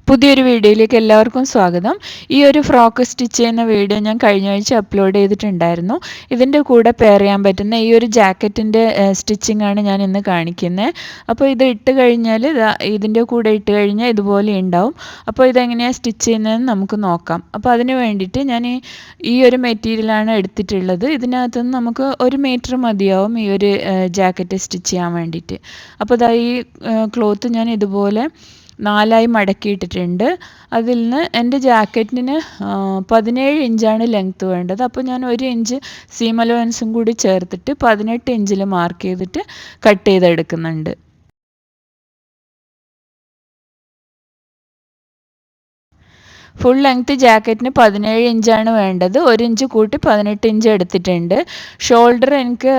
പുതിയൊരു വീഡിയോയിലേക്ക് എല്ലാവർക്കും സ്വാഗതം. ഈ ഒരു ഫ്രോക്ക് സ്റ്റിച്ച് ചെയ്യുന്ന വീഡിയോ ഞാൻ കഴിഞ്ഞ ആഴ്ച അപ്ലോഡ് ചെയ്തിട്ടുണ്ടായിരുന്നു. ഇതിൻ്റെ കൂടെ പെയർ ചെയ്യാൻ പറ്റുന്ന ഈ ഒരു ജാക്കറ്റിൻ്റെ സ്റ്റിച്ചിങ് ആണ് ഞാൻ ഇന്ന് കാണിക്കുന്നത്. അപ്പോൾ ഇത് ഇട്ട് കഴിഞ്ഞാൽ ഇതിൻ്റെ കൂടെ ഇട്ട് കഴിഞ്ഞാൽ ഇതുപോലെ ഉണ്ടാവും. അപ്പോൾ ഇതെങ്ങനെയാണ് സ്റ്റിച്ച് ചെയ്യുന്നതെന്ന് നമുക്ക് നോക്കാം. അപ്പോൾ അതിന് വേണ്ടിയിട്ട് ഞാൻ ഈ ഒരു മെറ്റീരിയലാണ് എടുത്തിട്ടുള്ളത്. ഇതിനകത്തുനിന്ന് നമുക്ക് 1 മീറ്റർ മതിയാവും ഈ ഒരു ജാക്കറ്റ് സ്റ്റിച്ച് ചെയ്യാൻ വേണ്ടിയിട്ട്. അപ്പോൾ ഇതാ ഈ ക്ലോത്ത് ഞാൻ ഇതുപോലെ 4ആയി മടക്കിയിട്ടിട്ടുണ്ട്. അതിൽ നിന്ന് എൻ്റെ ജാക്കറ്റിന് 17 ഇഞ്ചാണ് ലെങ്ത്ത് വേണ്ടത്. അപ്പോൾ ഞാൻ 1 ഇഞ്ച് സീം അലവൻസും കൂടി ചേർത്തിട്ട് 18 ഇഞ്ചിൽ മാർക്ക് ചെയ്തിട്ട് കട്ട് ചെയ്തെടുക്കുന്നുണ്ട്. ഫുൾ ലെങ്ത് ജാക്കറ്റിന് 17 ഇഞ്ചാണ് വേണ്ടത്. 1 ഇഞ്ച് കൂട്ടി 18 ഇഞ്ച് എടുത്തിട്ടുണ്ട്. ഷോൾഡർ എനിക്ക്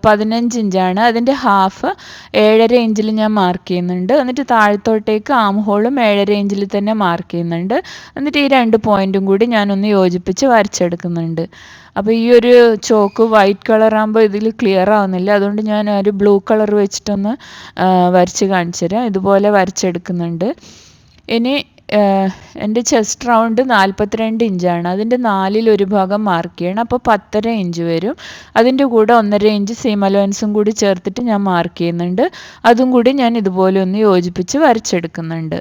15 ഇഞ്ചാണ്. അതിൻ്റെ ഹാഫ് 7.5 ഇഞ്ചിൽ ഞാൻ മാർക്ക് ചെയ്യുന്നുണ്ട്. എന്നിട്ട് താഴത്തോട്ടേക്ക് ആം ഹോളും 7.5 ഇഞ്ചിൽ തന്നെ മാർക്ക് ചെയ്യുന്നുണ്ട്. എന്നിട്ട് ഈ 2 പോയിൻറ്റും കൂടി ഞാനൊന്ന് യോജിപ്പിച്ച് വരച്ചെടുക്കുന്നുണ്ട്. അപ്പോൾ ഈ ഒരു ചോക്ക് വൈറ്റ് കളർ ആകുമ്പോൾ ഇതിൽ ക്ലിയർ ആവുന്നില്ല. അതുകൊണ്ട് ഞാൻ ഒരു ബ്ലൂ കളർ വെച്ചിട്ടൊന്ന് വരച്ച് കാണിച്ചു തരാം. ഇതുപോലെ വരച്ചെടുക്കുന്നുണ്ട്. ഇനി എൻ്റെ ചെസ്റ്റ് റൗണ്ട് 42 ഇഞ്ചാണ്. അതിൻ്റെ 1/4 ഭാഗം മാർക്ക് ചെയ്യണം. അപ്പോൾ 10.5 ഇഞ്ച് വരും. അതിൻ്റെ കൂടെ 1.5 ഇഞ്ച് സീം അലവൻസും കൂടി ചേർത്തിട്ട് ഞാൻ മാർക്ക് ചെയ്യുന്നുണ്ട്. അതും കൂടി ഞാൻ ഇതുപോലെ ഒന്ന് യോജിപ്പിച്ച് വരച്ചെടുക്കുന്നുണ്ട്.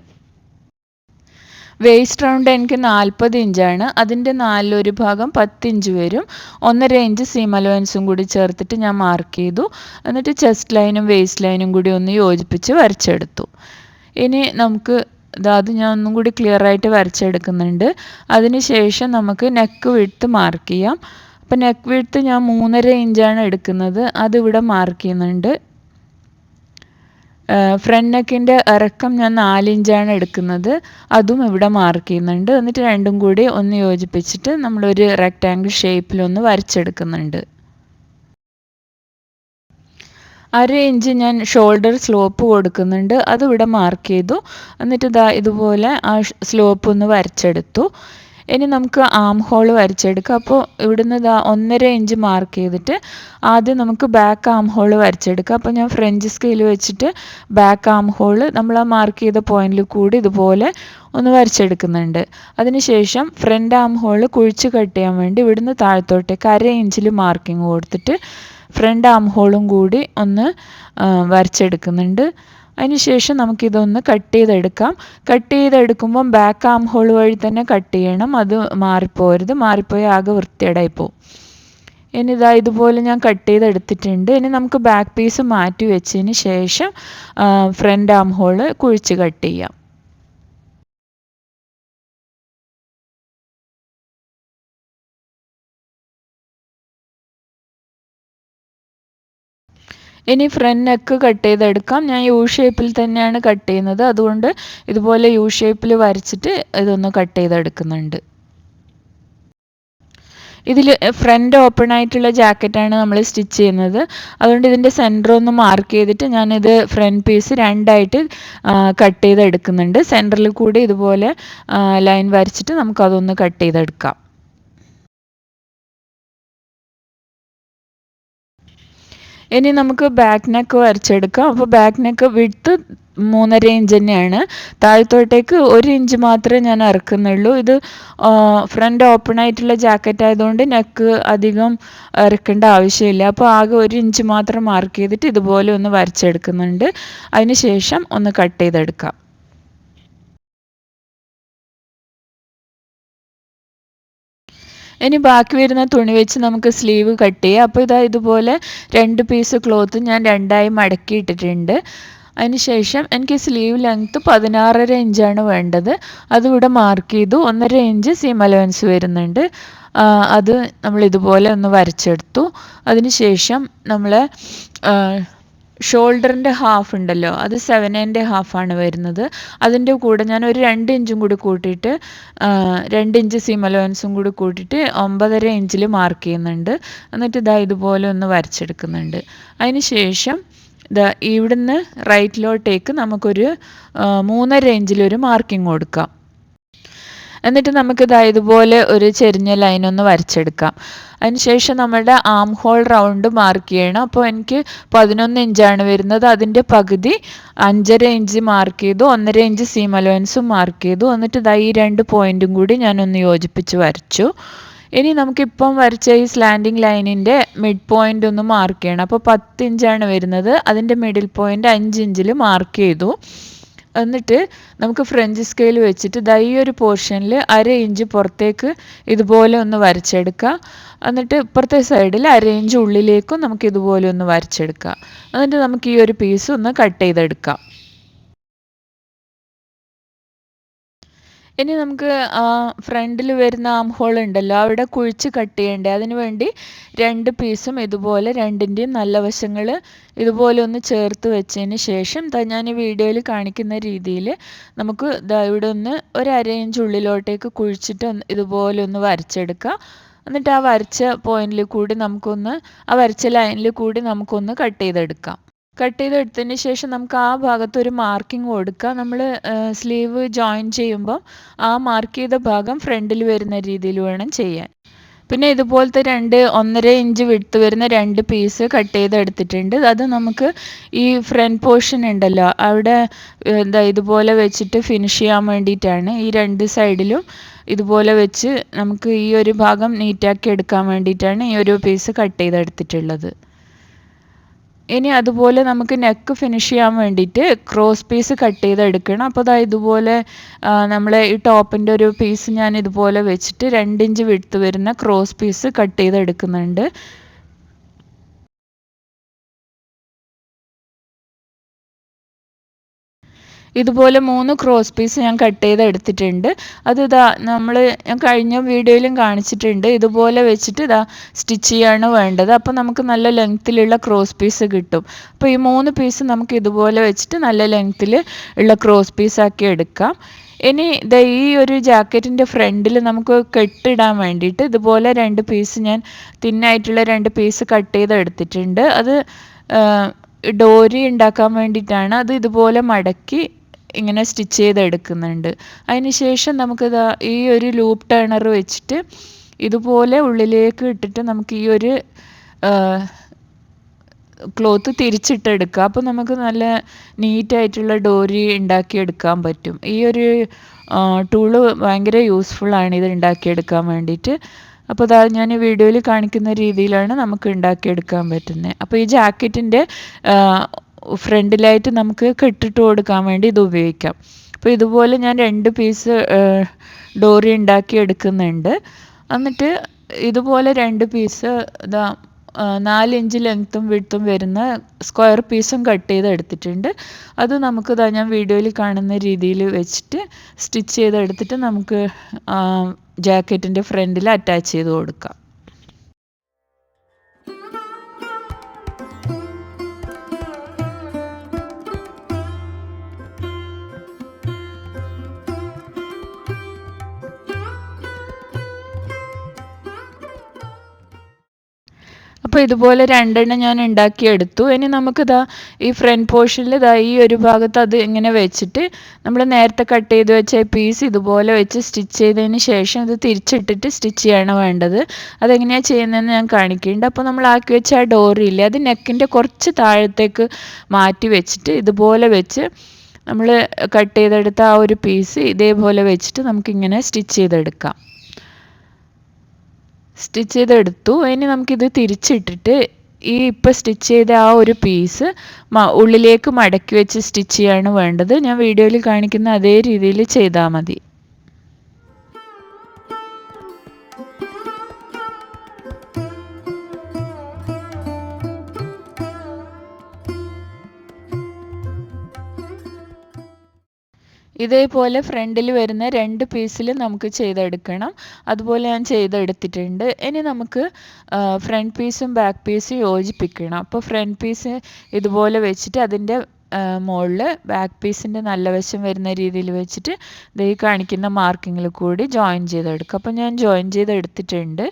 വേസ്റ്റ് റൗണ്ട് എനിക്ക് 40 ഇഞ്ചാണ്. അതിൻ്റെ 1/4 ഭാഗം 10 ഇഞ്ച് വരും. 1.5 ഇഞ്ച് സീം അലവൻസും കൂടി ചേർത്തിട്ട് ഞാൻ മാർക്ക് ചെയ്തു. എന്നിട്ട് ചെസ്റ്റ് ലൈനും വേസ്റ്റ് ലൈനും കൂടി ഒന്ന് യോജിപ്പിച്ച് വരച്ചെടുത്തു. ഇനി നമുക്ക് അത് ഞാൻ ഒന്നും കൂടി ക്ലിയർ ആയിട്ട് വരച്ചെടുക്കുന്നുണ്ട്. അതിന് ശേഷം നമുക്ക് നെക്ക് വിഡ്ത്ത് മാർക്ക് ചെയ്യാം. അപ്പോൾ നെക്ക് വിഡ്ത്ത് ഞാൻ 3.5 ഇഞ്ചാണ് എടുക്കുന്നത്. അതിവിടെ മാർക്ക് ചെയ്യുന്നുണ്ട്. ഫ്രണ്ട് നെക്കിൻ്റെ ഇറക്കം ഞാൻ 4 ഇഞ്ചാണ് എടുക്കുന്നത്. അതും ഇവിടെ മാർക്ക് ചെയ്യുന്നുണ്ട്. എന്നിട്ട് രണ്ടും കൂടി ഒന്ന് യോജിപ്പിച്ചിട്ട് നമ്മളൊരു റെക്റ്റാങ്കിൾ ഷേപ്പിലൊന്ന് വരച്ചെടുക്കുന്നുണ്ട്. 1/2 ഇഞ്ച് ഞാൻ ഷോൾഡർ സ്ലോപ്പ് കൊടുക്കുന്നുണ്ട്. അതിവിടെ മാർക്ക് ചെയ്തു. എന്നിട്ട് ഇതുപോലെ ആ സ്ലോപ്പ് ഒന്ന് വരച്ചെടുത്തു. ഇനി നമുക്ക് ആം ഹോൾ വരച്ചെടുക്കാം. അപ്പോൾ ഇവിടുന്ന് 1.5 ഇഞ്ച് മാർക്ക് ചെയ്തിട്ട് ആദ്യം നമുക്ക് ബാക്ക് ആം ഹോൾ വരച്ചെടുക്കാം. അപ്പോൾ ഞാൻ ഫ്രഞ്ച് സ്കെയിൽ വെച്ചിട്ട് ബാക്ക് ആം ഹോൾ നമ്മൾ ആ മാർക്ക് ചെയ്ത പോയിന്റിൽ കൂടി ഇതുപോലെ ഒന്ന് വരച്ചെടുക്കുന്നുണ്ട്. അതിനുശേഷം ഫ്രണ്ട് ആം ഹോൾ കുഴിച്ച് കട്ട് ചെയ്യാൻ വേണ്ടി ഇവിടുന്ന് താഴത്തോട്ടേക്ക് 1/2 ഇഞ്ചിൽ മാർക്കിങ് കൊടുത്തിട്ട് ഫ്രണ്ട് ആം ഹോളും കൂടി ഒന്ന് വരച്ചെടുക്കുന്നുണ്ട്. അതിനുശേഷം നമുക്കിതൊന്ന് കട്ട് ചെയ്തെടുക്കാം. കട്ട് ചെയ്തെടുക്കുമ്പം ബാക്ക് ആം ഹോൾ വഴി തന്നെ കട്ട് ചെയ്യണം. അത് മാറിപ്പോരുത്. മാറിപ്പോയി ആകെ വൃത്തികേടായി പോവും. ഇനി ഇതുപോലെ ഞാൻ കട്ട് ചെയ്തെടുത്തിട്ടുണ്ട്. ഇനി നമുക്ക് ബാക്ക് പീസ് മാറ്റി വെച്ചതിന് ശേഷം ഫ്രണ്ട് ആം ഹോൾ കുഴിച്ച് കട്ട് ചെയ്യാം. ഇനി ഫ്രണ്ട് നെക്ക് കട്ട് ചെയ്തെടുക്കാം. ഞാൻ യു ഷേപ്പിൽ തന്നെയാണ് കട്ട് ചെയ്യുന്നത്. അതുകൊണ്ട് ഇതുപോലെ യു ഷേപ്പിൽ വരച്ചിട്ട് ഇതൊന്ന് കട്ട് ചെയ്തെടുക്കുന്നുണ്ട്. ഇതിൽ ഫ്രണ്ട് ഓപ്പൺ ആയിട്ടുള്ള ജാക്കറ്റാണ് നമ്മൾ സ്റ്റിച്ച് ചെയ്യുന്നത്. അതുകൊണ്ട് ഇതിൻ്റെ സെൻറ്റർ ഒന്ന് മാർക്ക് ചെയ്തിട്ട് ഞാനിത് ഫ്രണ്ട് പീസ് 2ആയിട്ട് കട്ട് ചെയ്തെടുക്കുന്നുണ്ട്. സെൻറ്ററിൽ കൂടി ഇതുപോലെ ലൈൻ വരച്ചിട്ട് നമുക്കതൊന്ന് കട്ട് ചെയ്തെടുക്കാം. ഇനി നമുക്ക് ബാക്ക് നെക്ക് വരച്ചെടുക്കാം. അപ്പോൾ ബാക്ക് നെക്ക് വിഡ്ത്ത് 3.5 ഇഞ്ച് തന്നെയാണ്. താഴത്തോട്ടേക്ക് 1 ഇഞ്ച് മാത്രമേ ഞാൻ ഇറക്കുന്നുള്ളൂ. ഇത് ഫ്രണ്ട് ഓപ്പൺ ആയിട്ടുള്ള ജാക്കറ്റ് ആയതുകൊണ്ട് നെക്ക് അധികം ഇറക്കേണ്ട ആവശ്യമില്ല. അപ്പോൾ ആകെ 1 ഇഞ്ച് മാത്രം മാർക്ക് ചെയ്തിട്ട് ഇതുപോലെ ഒന്ന് വരച്ചെടുക്കുന്നുണ്ട്. അതിന് ശേഷം ഒന്ന് കട്ട് ചെയ്തെടുക്കാം. ഇനി ബാക്കി വരുന്ന തുണി വെച്ച് നമുക്ക് സ്ലീവ് കട്ട് ചെയ്യാം. അപ്പോൾ ഇതുപോലെ 2 പീസ് ക്ലോത്ത് ഞാൻ 2ആയി മടക്കിയിട്ടിട്ടുണ്ട്. അതിനുശേഷം എനിക്ക് സ്ലീവ് ലെങ്ത്ത് 16.5 ഇഞ്ചാണ് വേണ്ടത്. അതിവിടെ മാർക്ക് ചെയ്തു. 1.5 ഇഞ്ച് സീം അലവൻസ് വരുന്നുണ്ട്. അത് നമ്മൾ ഇതുപോലെ ഒന്ന് വരച്ചെടുത്തു. അതിനുശേഷം നമ്മൾ ഷോൾഡറിൻ്റെ ഹാഫ് ഉണ്ടല്ലോ, അത് 7.5 ആണ് വരുന്നത്. അതിൻ്റെ കൂടെ ഞാൻ ഒരു 2 ഇഞ്ചും കൂടി കൂട്ടിയിട്ട് 2 ഇഞ്ച് സീം അലവൻസും കൂടി കൂട്ടിയിട്ട് 9.5 ഇഞ്ചിൽ മാർക്ക് ചെയ്യുന്നുണ്ട്. എന്നിട്ട് ഇതുപോലെ ഒന്ന് വരച്ചെടുക്കുന്നുണ്ട്. അതിന് ശേഷം ഇവിടുന്ന് റൈറ്റിലോട്ടേക്ക് നമുക്കൊരു 3.5 ഇഞ്ചിലൊരു മാർക്കിംഗ് കൊടുക്കാം. എന്നിട്ട് നമുക്കിതാ ഇതുപോലെ ഒരു ചെരിഞ്ഞ ലൈനൊന്ന് വരച്ചെടുക്കാം. അതിനുശേഷം നമ്മുടെ ആം ഹോൾ റൗണ്ട് മാർക്ക് ചെയ്യണം. അപ്പോൾ എനിക്ക് 11 ഇഞ്ചാണ് വരുന്നത്. അതിൻ്റെ പകുതി 5.5 ഇഞ്ച് മാർക്ക് ചെയ്തു, 1.5 ഇഞ്ച് സീം അലവൻസും മാർക്ക് ചെയ്തു. എന്നിട്ട് ഇതാ ഈ 2 പോയിൻറ്റും കൂടി ഞാനൊന്ന് യോജിപ്പിച്ച് വരച്ചു. ഇനി നമുക്കിപ്പം വരച്ച ഈ സ്ലാൻഡിങ് ലൈനിൻ്റെ മിഡ് പോയിൻ്റ് ഒന്ന് മാർക്ക് ചെയ്യണം. അപ്പോൾ 10 ഇഞ്ചാണ് വരുന്നത്. അതിൻ്റെ മിഡിൽ പോയിൻ്റ് 5 ഇഞ്ചിൽ മാർക്ക് ചെയ്തു. എന്നിട്ട് നമുക്ക് ഫ്രഞ്ച് സ്കെയിൽ വെച്ചിട്ട് ദാ ഈ ഒരു പോർഷനിൽ 1/2 ഇഞ്ച് പുറത്തേക്ക് ഇതുപോലെ ഒന്ന് വരച്ചെടുക്കുക. എന്നിട്ട് ഇപ്പുറത്തെ സൈഡിൽ 1/2 ഇഞ്ച് ഉള്ളിലേക്കും നമുക്ക് ഇതുപോലെ ഒന്ന് വരച്ചെടുക്കുക. എന്നിട്ട് നമുക്ക് ഈ ഒരു പീസ് ഒന്ന് കട്ട് ചെയ്തെടുക്കാം. ഇനി നമുക്ക് ഫ്രണ്ടിൽ വരുന്ന ആം ഹോൾ ഉണ്ടല്ലോ, അവിടെ കുഴിച്ച് കട്ട് ചെയ്യണ്ടേ. അതിന് വേണ്ടി 2 പീസും ഇതുപോലെ രണ്ടിൻ്റെയും നല്ല വശങ്ങൾ ഇതുപോലെ ഒന്ന് ചേർത്ത് വെച്ചതിന് ശേഷം ഞാൻ ഈ വീഡിയോയിൽ കാണിക്കുന്ന രീതിയിൽ നമുക്ക് ഇവിടെ ഒന്ന് ഒരു 1/2 ഇഞ്ച് ഉള്ളിലോട്ടേക്ക് കുഴിച്ചിട്ട് ഇതുപോലെ ഒന്ന് വരച്ചെടുക്കുക. എന്നിട്ട് ആ വരച്ച പോയിന്റിൽ കൂടി നമുക്കൊന്ന് ആ വരച്ച ലൈനിൽ കൂടി നമുക്കൊന്ന് കട്ട് ചെയ്തെടുക്കാം. കട്ട് ചെയ്തെടുത്തതിന് ശേഷം നമുക്ക് ആ ഭാഗത്ത് ഒരു മാർക്കിംഗ് കൊടുക്കുക. നമ്മൾ സ്ലീവ് ജോയിൻ ചെയ്യുമ്പോൾ ആ മാർക്ക് ചെയ്ത ഭാഗം ഫ്രണ്ടിൽ വരുന്ന രീതിയിൽ വേണം ചെയ്യാൻ. പിന്നെ ഇതുപോലത്തെ 1.5 ഇഞ്ച് വിഡ്ത്ത് വരുന്ന 2 പീസ് കട്ട് ചെയ്തെടുത്തിട്ടുണ്ട്. അത് നമുക്ക് ഈ ഫ്രണ്ട് പോർഷൻ ഉണ്ടല്ലോ, അവിടെ ഇതുപോലെ വെച്ചിട്ട് ഫിനിഷ് ചെയ്യാൻ വേണ്ടിയിട്ടാണ്. ഈ 2 സൈഡിലും ഇതുപോലെ വെച്ച് നമുക്ക് ഈ ഒരു ഭാഗം നീറ്റാക്കി എടുക്കാൻ വേണ്ടിയിട്ടാണ് ഈ ഒരു പീസ് കട്ട് ചെയ്തെടുത്തിട്ടുള്ളത്. ഇനി അതുപോലെ നമുക്ക് നെക്ക് ഫിനിഷ് ചെയ്യാൻ വേണ്ടിയിട്ട് ക്രോസ് പീസ് കട്ട് ചെയ്തെടുക്കണം. അപ്പോൾ ഇതുപോലെ നമ്മളെ ഈ ടോപ്പിൻ്റെ ഒരു പീസ് ഞാൻ ഇതുപോലെ വെച്ചിട്ട് 2 ഇഞ്ച് വിഡ്ത്ത് വരുന്ന ക്രോസ് പീസ് കട്ട് ചെയ്തെടുക്കുന്നുണ്ട്. ഇതുപോലെ 3 ക്രോസ് പീസ് ഞാൻ കട്ട് ചെയ്ത് എടുത്തിട്ടുണ്ട്. അത് ഞാൻ കഴിഞ്ഞ വീഡിയോയിലും കാണിച്ചിട്ടുണ്ട്. ഇതുപോലെ വെച്ചിട്ട് സ്റ്റിച്ച് ചെയ്യാണ് വേണ്ടത്. അപ്പോൾ നമുക്ക് നല്ല ലെങ്ത്തിലുള്ള ക്രോസ് പീസ് കിട്ടും. അപ്പോൾ ഈ 3 പീസ് നമുക്ക് ഇതുപോലെ വെച്ചിട്ട് നല്ല ലെങ്ത്തിൽ ഉള്ള ക്രോസ് പീസാക്കി എടുക്കാം. ഇനി ഈ ഒരു ജാക്കറ്റിൻ്റെ ഫ്രണ്ടിൽ നമുക്ക് കെട്ടിടാൻ വേണ്ടിയിട്ട് ഇതുപോലെ 2 പീസ് ഞാൻ തിന്നായിട്ടുള്ള 2 പീസ് കട്ട് ചെയ്ത് എടുത്തിട്ടുണ്ട്. അത് ഡോരി ഉണ്ടാക്കാൻ വേണ്ടിയിട്ടാണ്. അത് ഇതുപോലെ മടക്കി ഇങ്ങനെ സ്റ്റിച്ച് ചെയ്തെടുക്കുന്നുണ്ട്. അതിന് ശേഷം നമുക്കിതാ ഈ ഒരു ലൂപ്പ് ടേണർ വെച്ചിട്ട് ഇതുപോലെ ഉള്ളിലേക്ക് ഇട്ടിട്ട് നമുക്ക് ഈ ഒരു ക്ലോത്ത് തിരിച്ചിട്ടെടുക്കുക. അപ്പോൾ നമുക്ക് നല്ല നീറ്റായിട്ടുള്ള ഡോരി ഉണ്ടാക്കിയെടുക്കാൻ പറ്റും. ഈ ഒരു ടൂള് ഭയങ്കര യൂസ്ഫുള്ളാണ് ഇത് ഉണ്ടാക്കിയെടുക്കാൻ വേണ്ടിയിട്ട്. അപ്പോൾ ഞാൻ ഈ വീഡിയോയിൽ കാണിക്കുന്ന രീതിയിലാണ് നമുക്ക് ഉണ്ടാക്കിയെടുക്കാൻ പറ്റുന്നത്. അപ്പോൾ ഈ ജാക്കറ്റിൻ്റെ ഫ്രണ്ടിലായിട്ട് നമുക്ക് കെട്ടിട്ട് കൊടുക്കാൻ വേണ്ടി ഇത് ഉപയോഗിക്കാം. അപ്പോൾ ഇതുപോലെ ഞാൻ 2 പീസ് ഡോറി ഉണ്ടാക്കി എടുക്കുന്നുണ്ട്. എന്നിട്ട് ഇതുപോലെ 2 പീസ് 4 ഇഞ്ച് ലെങ്ത്തും വിഡ്ത്തും വരുന്ന സ്ക്വയർ പീസും കട്ട് ചെയ്ത് എടുത്തിട്ടുണ്ട്. അത് നമുക്ക് ഞാൻ വീഡിയോയിൽ കാണുന്ന രീതിയിൽ വെച്ചിട്ട് സ്റ്റിച്ച് ചെയ്തെടുത്തിട്ട് നമുക്ക് ജാക്കറ്റിൻ്റെ ഫ്രണ്ടിൽ അറ്റാച്ച് ചെയ്ത് കൊടുക്കാം. അപ്പോൾ ഇതുപോലെ 2 എണ്ണം ഞാൻ ഉണ്ടാക്കിയെടുത്തു. ഇനി നമുക്കിതാ ഈ ഫ്രണ്ട് പോർഷനിൽ ഈ ഒരു ഭാഗത്ത് അത് ഇങ്ങനെ വെച്ചിട്ട് നമ്മൾ നേരത്തെ കട്ട് ചെയ്ത് വെച്ച പീസ് ഇതുപോലെ വെച്ച് സ്റ്റിച്ച് ചെയ്തതിന് ശേഷം ഇത് തിരിച്ചിട്ടിട്ട് സ്റ്റിച്ച് ചെയ്യാണ് വേണ്ടത്. അതെങ്ങനെയാണ് ചെയ്യുന്നതെന്ന് ഞാൻ കാണിക്കുന്നുണ്ട്. അപ്പോൾ നമ്മൾ ആക്കി വെച്ച ആ ഡോറിയില്ലേ, അത് നെക്കിൻ്റെ കുറച്ച് താഴത്തേക്ക് മാറ്റി വെച്ചിട്ട് ഇതുപോലെ വെച്ച് നമ്മൾ കട്ട് ചെയ്തെടുത്ത ആ ഒരു പീസ് ഇതേപോലെ വെച്ചിട്ട് നമുക്കിങ്ങനെ സ്റ്റിച്ച് ചെയ്തെടുക്കാം. സ്റ്റിച്ച് ചെയ്തെടുത്തു. ഇനി നമുക്കിത് തിരിച്ചിട്ടിട്ട് ഈ ഇപ്പോൾ സ്റ്റിച്ച് ചെയ്ത ആ ഒരു പീസ് ഉള്ളിലേക്ക് മടക്കി വെച്ച് സ്റ്റിച്ച് ചെയ്യാണ് വേണ്ടത്. ഞാൻ വീഡിയോയിൽ കാണിക്കുന്ന അതേ രീതിയിൽ ചെയ്താൽ മതി. ഇതേപോലെ ഫ്രണ്ടിൽ വരുന്ന 2 പീസിൽ നമുക്ക് ചെയ്തെടുക്കണം. അതുപോലെ ഞാൻ ചെയ്തെടുത്തിട്ടുണ്ട്. ഇനി നമുക്ക് ഫ്രണ്ട് പീസും ബാക്ക് പീസും യോജിപ്പിക്കണം. അപ്പോൾ ഫ്രണ്ട് പീസ് ഇതുപോലെ വെച്ചിട്ട് അതിൻ്റെ മുകളിൽ ബാക്ക് പീസിൻ്റെ നല്ല വശം വരുന്ന രീതിയിൽ വെച്ചിട്ട് ഈ കാണിക്കുന്ന മാർക്കിങ്ങിൽ കൂടി ജോയിൻ ചെയ്തെടുക്കുക. അപ്പോൾ ഞാൻ ജോയിൻ ചെയ്തെടുത്തിട്ടുണ്ട്.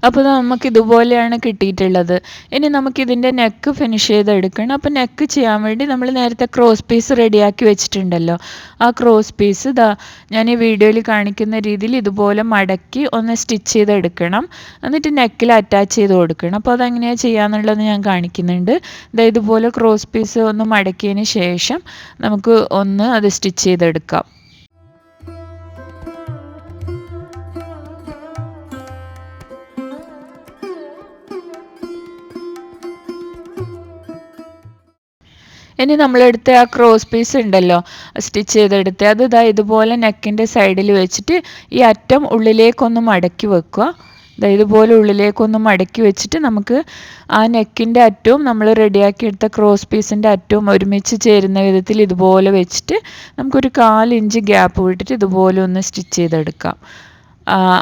അപ്പോൾ നമുക്ക് ഇതുപോലെയാണ് കിട്ടിയിട്ടുള്ളത്. ഇനി നമുക്കിതിൻ്റെ നെക്ക് ഫിനിഷ് ചെയ്തെടുക്കണം. അപ്പോൾ നെക്ക് ചെയ്യാൻ വേണ്ടി നമ്മൾ നേരത്തെ ക്രോസ് പീസ് റെഡിയാക്കി വെച്ചിട്ടുണ്ടല്ലോ, ആ ക്രോസ് പീസ് ഞാൻ ഈ വീഡിയോയിൽ കാണിക്കുന്ന രീതിയിൽ ഇതുപോലെ മടക്കി ഒന്ന് സ്റ്റിച്ച് ചെയ്തെടുക്കണം. എന്നിട്ട് നെക്കിൽ അറ്റാച്ച് ചെയ്ത് കൊടുക്കണം. അപ്പോൾ അതെങ്ങനെയാണ് ചെയ്യാന്നുള്ളത് ഞാൻ കാണിക്കുന്നുണ്ട്. ഇതുപോലെ ക്രോസ് പീസ് ഒന്ന് മടക്കിയതിന് ശേഷം നമുക്ക് ഒന്ന് അത് സ്റ്റിച്ച് ചെയ്തെടുക്കാം. ഇനി നമ്മളെടുത്ത ആ ക്രോസ് പീസ് ഉണ്ടല്ലോ സ്റ്റിച്ച് ചെയ്തെടുത്ത്, അത് ഇതുപോലെ നെക്കിൻ്റെ സൈഡിൽ വെച്ചിട്ട് ഈ അറ്റം ഉള്ളിലേക്കൊന്ന് മടക്കി വെക്കുക. ഇതുപോലെ ഉള്ളിലേക്കൊന്ന് മടക്കി വെച്ചിട്ട് നമുക്ക് ആ നെക്കിൻ്റെ അറ്റവും നമ്മൾ റെഡിയാക്കി എടുത്ത ക്രോസ് പീസിൻ്റെ അറ്റവും ഒരുമിച്ച് ചേരുന്ന വിധത്തിൽ ഇതുപോലെ വെച്ചിട്ട് നമുക്കൊരു 1/4 ഇഞ്ച് ഗ്യാപ്പ് വിട്ടിട്ട് ഇതുപോലെ ഒന്ന് സ്റ്റിച്ച് ചെയ്തെടുക്കാം.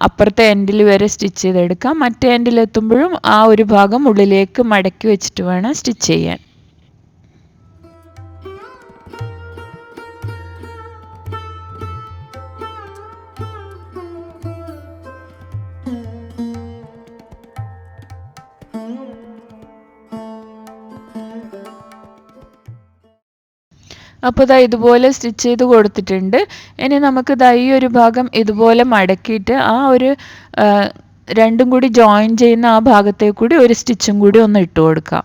അപ്പുറത്തെ എൻഡിൽ വരെ സ്റ്റിച്ച് ചെയ്തെടുക്കാം. മറ്റേ എൻഡിലെത്തുമ്പോഴും ആ ഒരു ഭാഗം ഉള്ളിലേക്ക് മടക്കി വെച്ചിട്ട് വേണം സ്റ്റിച്ച് ചെയ്യാൻ. അപ്പോൾ ഇതുപോലെ സ്റ്റിച്ച് ചെയ്ത് കൊടുത്തിട്ടുണ്ട്. ഇനി നമുക്ക് ഈ ഒരു ഭാഗം ഇതുപോലെ മടക്കിയിട്ട് ആ ഒരു രണ്ടും കൂടി ജോയിൻ ചെയ്യുന്ന ആ ഭാഗത്തേക്ക് കൂടി ഒരു സ്റ്റിച്ചും കൂടി ഒന്ന് ഇട്ട് കൊടുക്കാം.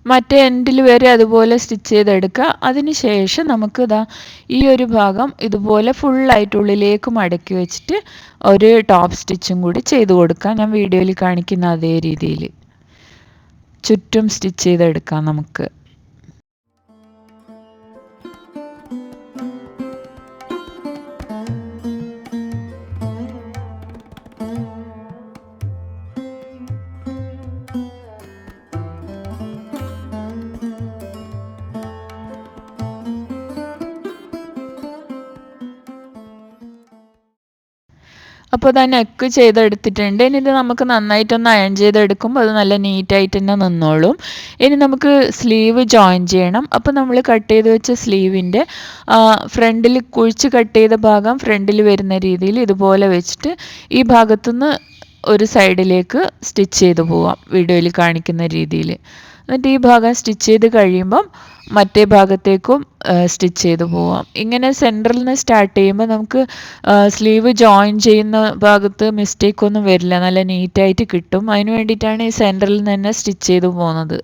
മറ്റേ എൻഡിൽ വരെ അതുപോലെ സ്റ്റിച്ച് ചെയ്തെടുക്കുക. അതിന് ശേഷം നമുക്ക് ഈ ഒരു ഭാഗം ഇതുപോലെ ഫുള്ളായിട്ട് ഉള്ളിലേക്ക് മടക്കി വെച്ചിട്ട് ഒരു ടോപ്പ് സ്റ്റിച്ചും കൂടി ചെയ്ത് കൊടുക്കാം. ഞാൻ വീഡിയോയിൽ കാണിക്കുന്ന അതേ രീതിയിൽ ചുറ്റും സ്റ്റിച്ച് ചെയ്തെടുക്കാം നമുക്ക്. അപ്പോൾ നെക്ക് ചെയ്തെടുത്തിട്ടുണ്ട്. ഇനി ഇത് നമുക്ക് നന്നായിട്ടൊന്ന് അയൺ ചെയ്തെടുക്കുമ്പോൾ അത് നല്ല നീറ്റായിട്ട് തന്നെ നിന്നോളും. ഇനി നമുക്ക് സ്ലീവ് ജോയിൻ ചെയ്യണം. അപ്പോൾ നമ്മൾ കട്ട് ചെയ്ത് വെച്ച സ്ലീവിൻ്റെ ഫ്രണ്ടിൽ കുഴിച്ച് കട്ട് ചെയ്ത ഭാഗം ഫ്രണ്ടിൽ വരുന്ന രീതിയിൽ ഇതുപോലെ വെച്ചിട്ട് ഈ ഭാഗത്തുനിന്ന് ഒരു സൈഡിലേക്ക് സ്റ്റിച്ച് ചെയ്ത് പോവാം വീഡിയോയിൽ കാണിക്കുന്ന രീതിയിൽ. എന്നിട്ട് ഈ ഭാഗം സ്റ്റിച്ച് ചെയ്ത് കഴിയുമ്പം മറ്റേ ഭാഗത്തേക്കും സ്റ്റിച്ച് ചെയ്ത് പോവാം. ഇങ്ങനെ സെൻറ്ററിൽ നിന്ന് സ്റ്റാർട്ട് ചെയ്യുമ്പോൾ നമുക്ക് സ്ലീവ് ജോയിൻ ചെയ്യുന്ന ഭാഗത്ത് മിസ്റ്റേക്ക് ഒന്നും വരില്ല, നല്ല നീറ്റായിട്ട് കിട്ടും. അതിന് വേണ്ടിയിട്ടാണ് ഈ സെൻറ്ററിൽ നിന്ന് തന്നെ സ്റ്റിച്ച് ചെയ്ത് പോകുന്നത്.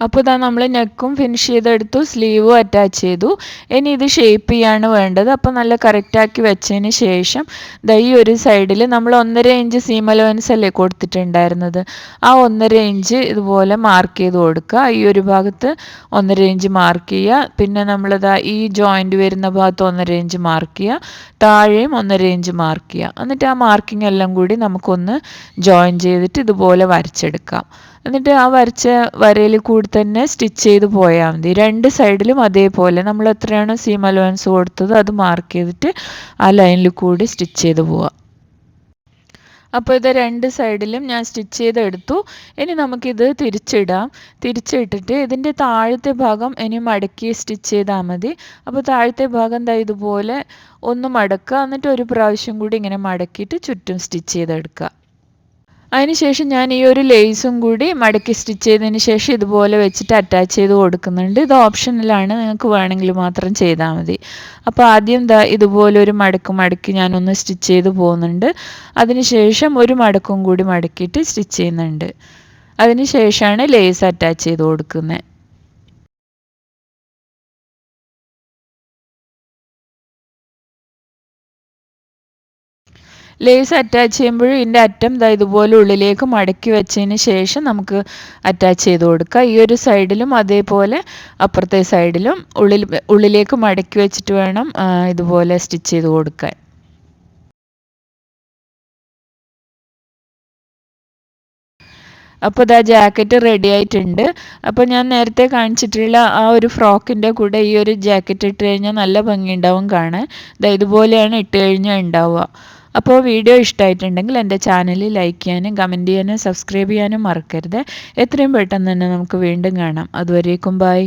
അപ്പോൾ നമ്മൾ നെക്കും ഫിനിഷ് ചെയ്തെടുത്തു, സ്ലീവും അറ്റാച്ച് ചെയ്തു. ഇനി ഇത് ഷേപ്പ് ചെയ്യാണ് വേണ്ടത്. അപ്പോൾ നല്ല കറക്റ്റാക്കി വെച്ചതിന് ശേഷം ഈ ഒരു സൈഡിൽ നമ്മൾ 1.5 ഇഞ്ച് സീം അലവൻസ് അല്ലേ കൊടുത്തിട്ടുണ്ടായിരുന്നത്, ആ 1.5 ഇഞ്ച് ഇതുപോലെ മാർക്ക് ചെയ്ത് കൊടുക്കുക. ഈ ഒരു ഭാഗത്ത് 1.5 ഇഞ്ച് മാർക്ക് ചെയ്യുക. പിന്നെ ഈ ജോയിൻറ്റ് വരുന്ന ഭാഗത്ത് 1.5 ഇഞ്ച് മാർക്ക് ചെയ്യുക. താഴെയും 1.5 ഇഞ്ച് മാർക്ക് ചെയ്യുക. എന്നിട്ട് ആ മാർക്കിംഗ് എല്ലാം കൂടി നമുക്കൊന്ന് ജോയിൻ ചെയ്തിട്ട് ഇതുപോലെ വരച്ചെടുക്കാം. എന്നിട്ട് ആ വരച്ച വരയിൽ കൂടി തന്നെ സ്റ്റിച്ച് ചെയ്ത് പോയാൽ മതി. രണ്ട് സൈഡിലും അതേപോലെ നമ്മൾ എത്രയാണോ സീം അലവൻസ് കൊടുത്തത് അത് മാർക്ക് ചെയ്തിട്ട് ആ ലൈനിൽ കൂടി സ്റ്റിച്ച് ചെയ്ത് പോവാം. അപ്പോൾ ഇത് രണ്ട് സൈഡിലും ഞാൻ സ്റ്റിച്ച് ചെയ്തെടുത്തു. ഇനി നമുക്കിത് തിരിച്ചിടാം. തിരിച്ചിട്ടിട്ട് ഇതിൻ്റെ താഴത്തെ ഭാഗം ഇനി മടക്കി സ്റ്റിച്ച് ചെയ്താൽ മതി. അപ്പോൾ താഴത്തെ ഭാഗം ഇതുപോലെ ഒന്ന് മടക്കുക. എന്നിട്ട് ഒരു പ്രാവശ്യം കൂടി ഇങ്ങനെ മടക്കിയിട്ട് ചുറ്റും സ്റ്റിച്ച് ചെയ്തെടുക്കുക. അതിനുശേഷം ഞാൻ ഈ ഒരു ലേസും കൂടി മടക്കി സ്റ്റിച്ച് ചെയ്തതിന് ശേഷം ഇതുപോലെ വെച്ചിട്ട് അറ്റാച്ച് ചെയ്ത് കൊടുക്കുന്നുണ്ട്. ഇത് ഓപ്ഷനിലാണ്, നിങ്ങൾക്ക് വേണമെങ്കിൽ മാത്രം ചെയ്താൽ മതി. അപ്പോൾ ആദ്യം ഇതുപോലെ ഒരു മടക്കി ഞാനൊന്ന് സ്റ്റിച്ച് ചെയ്ത് പോകുന്നുണ്ട്. അതിനുശേഷം ഒരു മടക്കും കൂടി മടക്കിയിട്ട് സ്റ്റിച്ച് ചെയ്യുന്നുണ്ട്. അതിനുശേഷമാണ് ലേസ് അറ്റാച്ച് ചെയ്ത് കൊടുക്കുന്നത്. ലേസ് അറ്റാച്ച് ചെയ്യുമ്പോഴും ഇതിൻ്റെ അറ്റം ഇതുപോലെ ഉള്ളിലേക്ക് മടക്കി വെച്ചതിന് ശേഷം നമുക്ക് അറ്റാച്ച് ചെയ്ത് കൊടുക്കുക. ഈ ഒരു സൈഡിലും അതേപോലെ അപ്പുറത്തെ സൈഡിലും ഉള്ളിലേക്ക് മടക്കി വെച്ചിട്ട് വേണം ഇതുപോലെ സ്റ്റിച്ച് ചെയ്ത് കൊടുക്കാൻ. അപ്പോൾ ഇതാ ജാക്കറ്റ് റെഡി ആയിട്ടുണ്ട്. അപ്പോൾ ഞാൻ നേരത്തെ കാണിച്ചിട്ടുള്ള ആ ഒരു ഫ്രോക്കിൻ്റെ കൂടെ ഈ ഒരു ജാക്കറ്റ് ഇട്ട് കഴിഞ്ഞാൽ നല്ല ഭംഗിയുണ്ടാവും കാണാൻ. ഇതുപോലെയാണ് ഇട്ട് കഴിഞ്ഞാൽ ഉണ്ടാവുക. അപ്പോൾ വീഡിയോ ഇഷ്ടമായിട്ടുണ്ടെങ്കിൽ എൻ്റെ ചാനൽ ലൈക്ക് ചെയ്യാനും കമൻറ്റ് ചെയ്യാനും സബ്സ്ക്രൈബ് ചെയ്യാനും മറക്കരുത്. എത്രയും പെട്ടെന്ന് തന്നെ നമുക്ക് വീണ്ടും കാണാം. അതുവരേക്കും ബൈ.